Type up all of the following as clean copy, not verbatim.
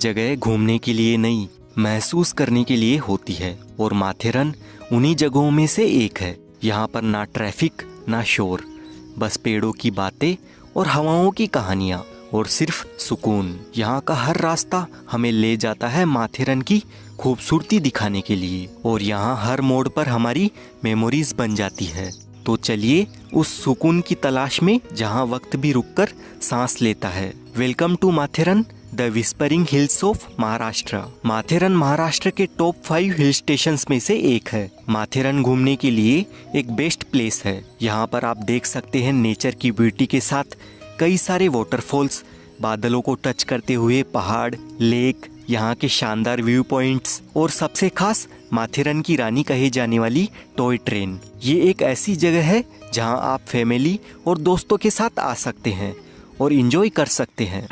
जगह घूमने के लिए नहीं, महसूस करने के लिए होती है और माथेरन उन्हीं जगहों में से एक है। यहाँ पर ना ट्रैफिक ना शोर, बस पेड़ों की बातें और हवाओं की कहानियाँ और सिर्फ सुकून। यहाँ का हर रास्ता हमें ले जाता है माथेरन की खूबसूरती दिखाने के लिए और यहाँ हर मोड़ पर हमारी मेमोरीज बन जाती है। तो चलिए उस सुकून की तलाश में जहाँ वक्त भी रुककर सांस लेता है। Welcome to Matheran, the whispering hills of Maharashtra. Matheran Maharashtra के टॉप 5 हिल स्टेशंस में से एक है। माथेरन घूमने के लिए एक बेस्ट प्लेस है। यहाँ पर आप देख सकते हैं नेचर की ब्यूटी के साथ कई सारे वाटरफॉल्स, बादलों को टच करते हुए पहाड़, लेक, यहाँ के शानदार व्यू पॉइंट्स और सबसे खास माथेरन की रानी कही जाने वाली टॉय ट्रेन। ये एक ऐसी जगह है जहाँ आप फैमिली और दोस्तों के साथ आ सकते हैं और एंजॉय कर सकते हैं।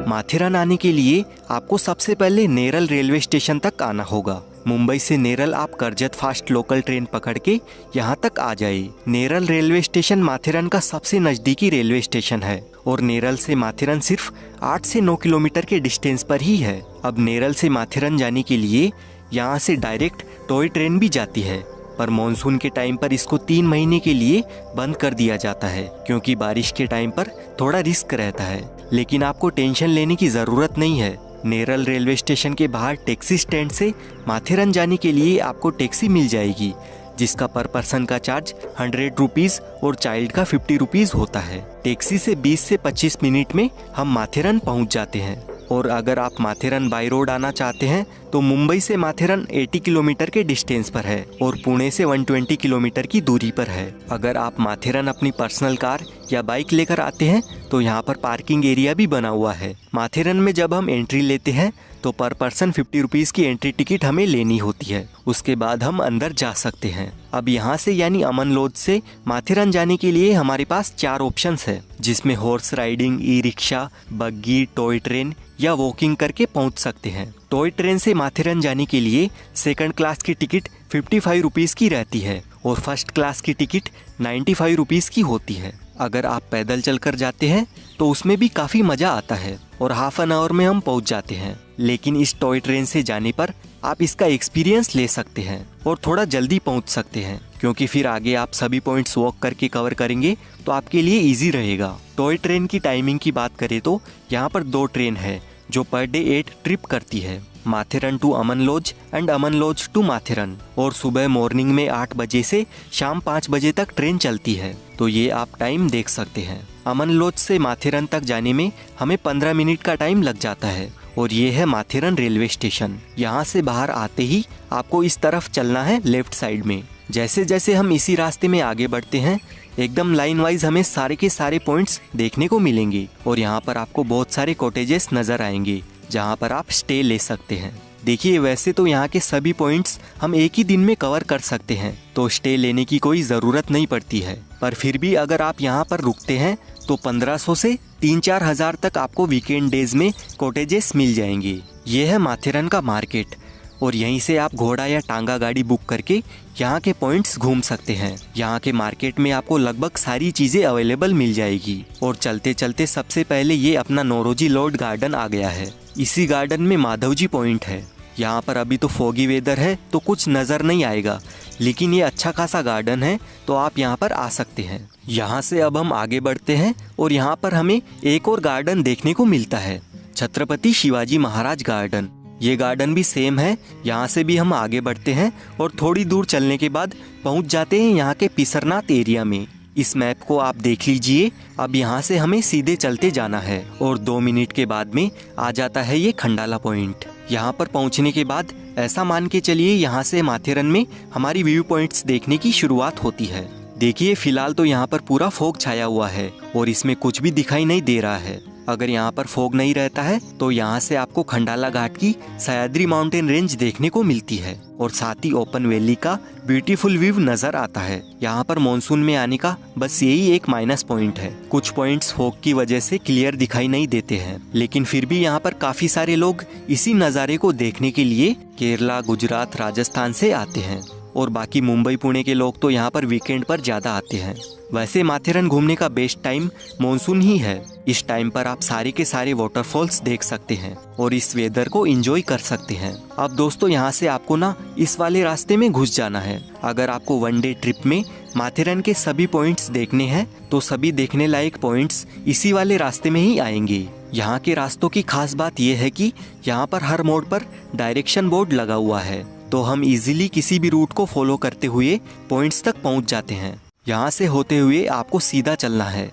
माथेरन आने के लिए आपको सबसे पहले नेरल रेलवे स्टेशन तक आना होगा। मुंबई से नेरल आप कर्जत फास्ट लोकल ट्रेन पकड़ के यहाँ तक आ जाए। नेरल रेलवे स्टेशन माथेरन का सबसे नज़दीकी रेलवे स्टेशन है और नेरल से माथेरन सिर्फ 8 से 9 किलोमीटर के डिस्टेंस पर ही है। अब नेरल से माथेरन जाने के लिए यहाँ से डायरेक्ट टॉय ट्रेन भी जाती है, पर मॉनसून के टाइम पर इसको 3 महीने के लिए बंद कर दिया जाता है क्योंकि बारिश के टाइम पर थोड़ा रिस्क रहता है। लेकिन आपको टेंशन लेने की ज़रूरत नहीं है। नेरल रेलवे स्टेशन के बाहर टैक्सी स्टैंड से माथेरन जाने के लिए आपको टैक्सी मिल जाएगी, जिसका पर पर्सन का चार्ज 100 रुपीज़ और चाइल्ड का 50 रुपीज़ होता है। टैक्सी से 20 से 25 मिनट में हम माथेरन पहुंच जाते हैं। और अगर आप माथेरन बाय रोड आना चाहते हैं तो मुंबई से माथेरन 80 किलोमीटर के डिस्टेंस पर है और पुणे से 120 किलोमीटर की दूरी पर है। अगर आप माथेरन अपनी पर्सनल कार या बाइक लेकर आते हैं तो यहाँ पर पार्किंग एरिया भी बना हुआ है। माथेरन में जब हम एंट्री लेते हैं तो पर पर्सन 50 रुपीज़ की एंट्री टिकट हमें लेनी होती है। उसके बाद हम अंदर जा सकते हैं। अब यहाँ से यानी अमन लॉज से माथेरन जाने के लिए हमारे पास 4 ऑप्शंस है, जिसमें हॉर्स राइडिंग, ई रिक्शा, बग्गी, टॉय ट्रेन या वॉकिंग करके पहुँच सकते हैं। टॉय ट्रेन से माथेरन जाने के लिए सेकंड क्लास की टिकट 55 रुपीज़ की रहती है और फर्स्ट क्लास की टिकट 95 रुपीज़ की होती है। अगर आप पैदल चलकर जाते हैं तो उसमें भी काफ़ी मज़ा आता है और हाफ एन आवर में हम पहुंच जाते हैं। लेकिन इस टॉय ट्रेन से जाने पर आप इसका एक्सपीरियंस ले सकते हैं और थोड़ा जल्दी पहुंच सकते हैं, क्योंकि फिर आगे आप सभी पॉइंट्स वॉक करके कवर करेंगे तो आपके लिए इजी रहेगा। टॉय ट्रेन की टाइमिंग की बात करें तो यहाँ पर 2 ट्रेन है जो पर डे 8 ट्रिप करती है, Matheran to Aman lodge and Aman lodge to Matheran. और सुबह मॉर्निंग में 8 बजे से शाम 5 बजे तक ट्रेन चलती है, तो ये आप टाइम देख सकते हैं। अमन लॉज से माथेरन तक जाने में हमें 15 मिनट का टाइम लग जाता है और ये है माथेरन रेलवे स्टेशन। यहाँ से बाहर आते ही आपको इस तरफ चलना है लेफ्ट साइड में। जैसे जैसे हम इसी रास्ते में आगे बढ़ते हैं एकदम लाइन वाइज हमें सारे के सारे पॉइंट्स देखने को मिलेंगे और यहाँ पर आपको बहुत सारे कॉटेजेस नज़र आएंगे जहाँ पर आप स्टे ले सकते हैं। देखिए, वैसे तो यहाँ के सभी पॉइंट्स हम एक ही दिन में कवर कर सकते हैं, तो स्टे लेने की कोई ज़रूरत नहीं पड़ती है। पर फिर भी अगर आप यहाँ पर रुकते हैं तो 1500 से 3-4 हज़ार तक आपको वीकेंड डेज में कॉटेजेस मिल जाएंगे। ये है माथेरन का मार्केट और यहीं से आप घोड़ा या टांगा गाड़ी बुक करके यहाँ के पॉइंट्स घूम सकते हैं। यहाँ के मार्केट में आपको लगभग सारी चीज़ें अवेलेबल मिल जाएगी। और चलते चलते सबसे पहले ये अपना नौरोजी लॉर्ड गार्डन आ गया है। इसी गार्डन में माधवजी पॉइंट है। यहाँ पर अभी तो फॉगी वेदर है तो कुछ नज़र नहीं आएगा, लेकिन ये अच्छा खासा गार्डन है तो आप यहाँ पर आ सकते हैं। यहाँ से अब हम आगे बढ़ते हैं और यहाँ पर हमें एक और गार्डन देखने को मिलता है, छत्रपति शिवाजी महाराज गार्डन। ये गार्डन भी सेम है। यहाँ से भी हम आगे बढ़ते हैं और थोड़ी दूर चलने के बाद पहुँच जाते हैं यहाँ के पिसरनाथ एरिया में। इस मैप को आप देख लीजिए। अब यहाँ से हमें सीधे चलते जाना है और 2 मिनट के बाद में आ जाता है ये खंडाला पॉइंट। यहाँ पर पहुँचने के बाद ऐसा मान के चलिए यहाँ से माथेरन में हमारी व्यू पॉइंट्स देखने की शुरुआत होती है। देखिए, फिलहाल तो यहाँ पर पूरा फॉग छाया हुआ है और इसमें कुछ भी दिखाई नहीं दे रहा है। अगर यहाँ पर फॉग नहीं रहता है तो यहाँ से आपको खंडाला घाट की सह्याद्री माउंटेन रेंज देखने को मिलती है और साथ ही ओपन वैली का ब्यूटीफुल व्यू नजर आता है। यहाँ पर मॉनसून में आने का बस यही एक माइनस पॉइंट है, कुछ पॉइंट्स फॉग की वजह से क्लियर दिखाई नहीं देते हैं, लेकिन फिर भी यहाँ पर काफी सारे लोग इसी नज़ारे को देखने के लिए केरला, गुजरात, राजस्थान से आते हैं और बाकी मुंबई, पुणे के लोग तो यहाँ पर वीकेंड पर ज्यादा आते हैं। वैसे माथेरन घूमने का बेस्ट टाइम मॉनसून ही है। इस टाइम पर आप सारे के सारे वाटरफॉल्स देख सकते हैं और इस वेदर को एंजॉय कर सकते हैं। अब दोस्तों यहाँ से आपको ना इस वाले रास्ते में घुस जाना है। अगर आपको वन डे ट्रिप में माथेरन के सभी पॉइंट्स देखने हैं तो सभी देखने लायक पॉइंट्स इसी वाले रास्ते में ही आएंगे। यहाँ के रास्तों की खास बात यह है कि यहाँ पर हर मोड़ पर डायरेक्शन बोर्ड लगा हुआ है, तो हम इजीली किसी भी रूट को फॉलो करते हुए पॉइंट्स तक पहुँच जाते हैं। यहाँ से होते हुए आपको सीधा चलना है।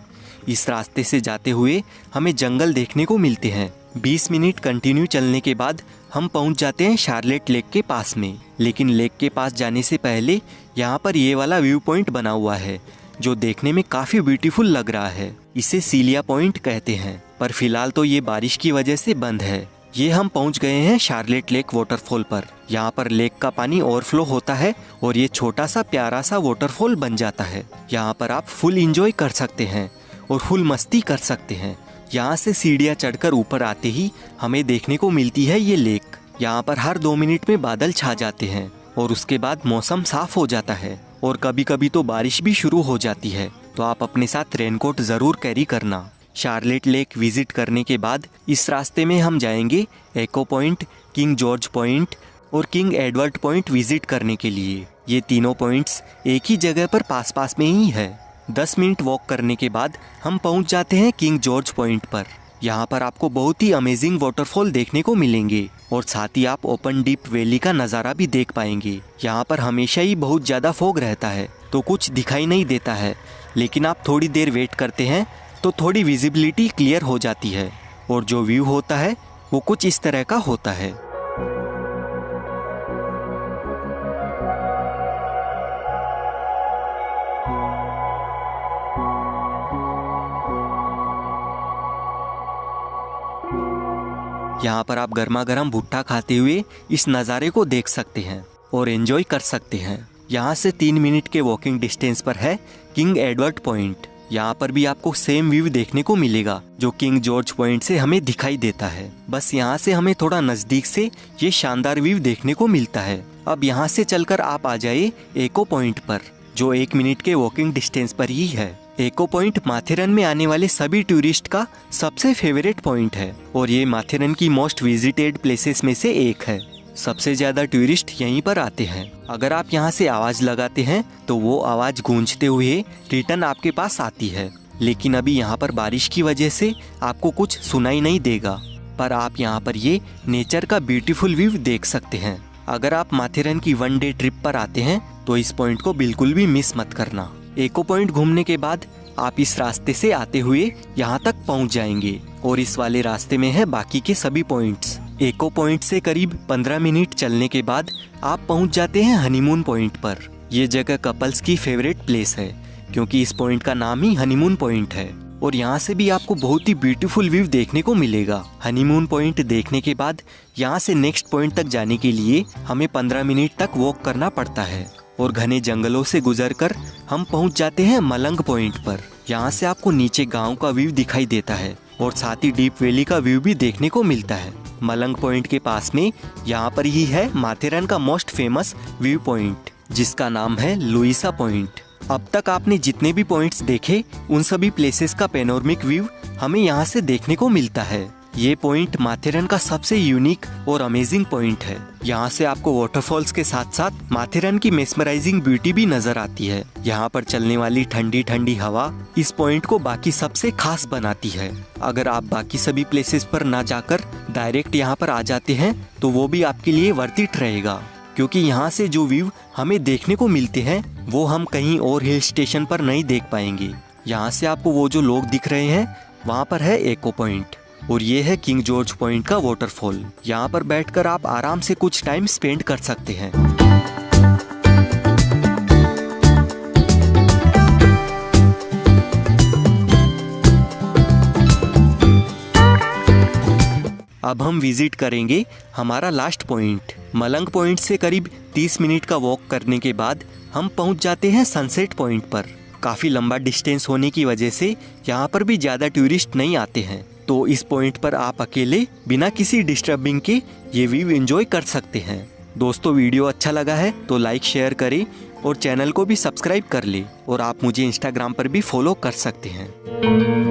इस रास्ते से जाते हुए हमें जंगल देखने को मिलते हैं। 20 मिनट कंटिन्यू चलने के बाद हम पहुँच जाते हैं शार्लेट लेक के पास में। लेकिन लेक के पास जाने से पहले यहाँ पर ये वाला व्यू पॉइंट बना हुआ है जो देखने में काफ़ी ब्यूटीफुल लग रहा है। इसे सीलिया पॉइंट कहते हैं, पर फिलहाल तो ये बारिश की वजह से बंद है। ये हम पहुंच गए हैं शार्लेट लेक वाटरफॉल पर। यहाँ पर लेक का पानी ओवरफ्लो होता है और ये छोटा सा प्यारा सा वाटरफॉल बन जाता है। यहाँ पर आप फुल एंजॉय कर सकते हैं और फुल मस्ती कर सकते हैं। यहाँ से सीढ़ियाँ चढ़कर ऊपर आते ही हमें देखने को मिलती है ये लेक। यहाँ पर हर 2 मिनट में बादल छा जाते हैं और उसके बाद मौसम साफ हो जाता है और कभी कभी तो बारिश भी शुरू हो जाती है, तो आप अपने साथ रेनकोट ज़रूर कैरी करना। शार्लेट लेक विजिट करने के बाद इस रास्ते में हम जाएंगे एको पॉइंट, किंग जॉर्ज पॉइंट और किंग एडवर्ड पॉइंट विजिट करने के लिए। ये तीनों पॉइंट्स एक ही जगह पर पास पास में ही है। 10 मिनट वॉक करने के बाद हम पहुंच जाते हैं किंग जॉर्ज पॉइंट पर। यहाँ पर आपको बहुत ही अमेजिंग वाटरफॉल देखने को मिलेंगे और साथ ही आप ओपन डीप वैली का नज़ारा भी देख पाएंगे। यहाँ पर हमेशा ही बहुत ज़्यादा फॉग रहता है तो कुछ दिखाई नहीं देता है, लेकिन आप थोड़ी देर वेट करते हैं तो थोड़ी विजिबिलिटी क्लियर हो जाती है और जो व्यू होता है वो कुछ इस तरह का होता है। यहाँ पर आप गर्मा गर्म भुट्टा खाते हुए इस नज़ारे को देख सकते हैं और एंजॉय कर सकते हैं। यहाँ से 3 मिनट के वॉकिंग डिस्टेंस पर है किंग एडवर्ड पॉइंट। यहाँ पर भी आपको सेम व्यू देखने को मिलेगा जो किंग जॉर्ज पॉइंट से हमें दिखाई देता है, बस यहाँ से हमें थोड़ा नजदीक से ये शानदार व्यू देखने को मिलता है। अब यहाँ से चलकर आप आ जाइए एको पॉइंट पर जो 1 मिनट के वॉकिंग डिस्टेंस पर ही है। एको पॉइंट माथेरन में आने वाले सभी टूरिस्ट का सबसे फेवरेट पॉइंट है और ये माथेरन की मोस्ट विजिटेड प्लेसेस में से एक है। सबसे ज्यादा टूरिस्ट यहीं पर आते हैं। अगर आप यहाँ से आवाज लगाते हैं तो वो आवाज गूंजते हुए रिटर्न आपके पास आती है, लेकिन अभी यहाँ पर बारिश की वजह से आपको कुछ सुनाई नहीं देगा, पर आप यहाँ पर ये नेचर का ब्यूटीफुल व्यू देख सकते हैं। अगर आप माथेरन की 1 डे ट्रिप पर आते हैं तो इस पॉइंट को बिल्कुल भी मिस मत करना। एको पॉइंट घूमने के बाद आप इस रास्ते से आते हुए यहाँ तक पहुँच जाएंगे और इस वाले रास्ते में है बाकी के सभी पॉइंट्स। एको पॉइंट से करीब 15 मिनट चलने के बाद आप पहुँच जाते हैं हनीमून पॉइंट पर। ये जगह कपल्स की फेवरेट प्लेस है क्योंकि इस पॉइंट का नाम ही हनीमून पॉइंट है और यहाँ से भी आपको बहुत ही ब्यूटीफुल व्यू देखने को मिलेगा। हनीमून पॉइंट देखने के बाद यहाँ से नेक्स्ट पॉइंट तक जाने के लिए हमें 15 मिनट तक वॉक करना पड़ता है और घने जंगलों से गुजरकर हम पहुँच जाते हैं मलंग पॉइंट पर। यहाँ से आपको नीचे गाँव का व्यू दिखाई देता है और साथ ही डीप वैली का व्यू भी देखने को मिलता है। मलंग पॉइंट के पास में यहाँ पर ही है माथेरन का मोस्ट फेमस व्यू पॉइंट जिसका नाम है लुइसा पॉइंट। अब तक आपने जितने भी पॉइंट्स देखे उन सभी प्लेसेस का पेनोरमिक व्यू हमें यहाँ से देखने को मिलता है। ये पॉइंट माथेरन का सबसे यूनिक और अमेजिंग पॉइंट है। यहाँ से आपको वाटरफॉल्स के साथ साथ माथेरन की मेस्मराइजिंग ब्यूटी भी नजर आती है। यहाँ पर चलने वाली ठंडी ठंडी हवा इस पॉइंट को बाकी सबसे खास बनाती है। अगर आप बाकी सभी प्लेसेस पर ना जाकर डायरेक्ट यहाँ पर आ जाते हैं तो वो भी आपके लिए वर्थ इट रहेगा, क्योंकि यहाँ से जो व्यू हमें देखने को मिलते हैं वो हम कहीं और हिल स्टेशन पर नहीं देख पाएंगे। यहाँ से आपको वो जो लोग दिख रहे हैं वहाँ पर है एको पॉइंट और ये है किंग जॉर्ज पॉइंट का वाटरफॉल। यहाँ पर बैठकर आप आराम से कुछ टाइम स्पेंड कर सकते हैं। अब हम विजिट करेंगे हमारा लास्ट पॉइंट। मलंग पॉइंट से करीब 30 मिनट का वॉक करने के बाद हम पहुंच जाते हैं सनसेट पॉइंट पर। काफ़ी लंबा डिस्टेंस होने की वजह से यहाँ पर भी ज़्यादा टूरिस्ट नहीं आते हैं, तो इस पॉइंट पर आप अकेले बिना किसी डिस्टर्बिंग के ये व्यू एंजॉय कर सकते हैं। दोस्तों वीडियो अच्छा लगा है तो लाइक शेयर करें और चैनल को भी सब्सक्राइब कर ले, और आप मुझे इंस्टाग्राम पर भी फॉलो कर सकते हैं।